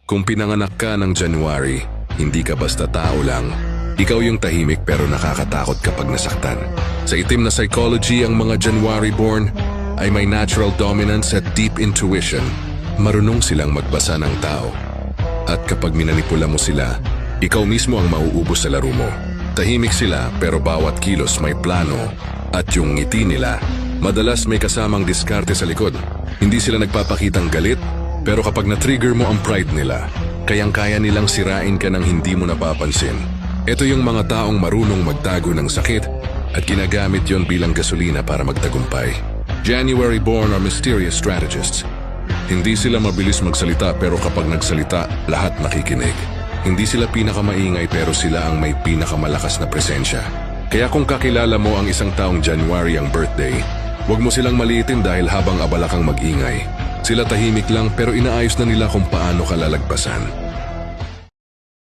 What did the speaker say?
Kung pinanganak ka ng January, hindi ka basta tao lang. Ikaw yung tahimik pero nakakatakot kapag nasaktan. Sa itim na psychology, ang mga January-born ay may natural dominance at deep intuition. Marunong silang magbasa ng tao. At kapag minanipula mo sila, ikaw mismo ang mauubos sa laro mo. Tahimik sila pero bawat kilos may plano. At yung ngiti nila, madalas may kasamang diskarte sa likod. Hindi sila nagpapakitang galit, pero kapag na-trigger mo ang pride nila, kayang-kaya nilang sirain ka ng hindi mo napapansin. Ito yung mga taong marunong magtago ng sakit at ginagamit yon bilang gasolina para magtagumpay. January-born are mysterious strategists. Hindi sila mabilis magsalita pero kapag nagsalita, lahat nakikinig. Hindi sila pinakamaingay pero sila ang may pinakamalakas na presensya. Kaya kung kakilala mo ang isang taong January ang birthday, huwag mo silang maliitin dahil habang abala kang mag-ingay. Sila tahimik lang pero inaayos na nila kung paano ka lalagpasan.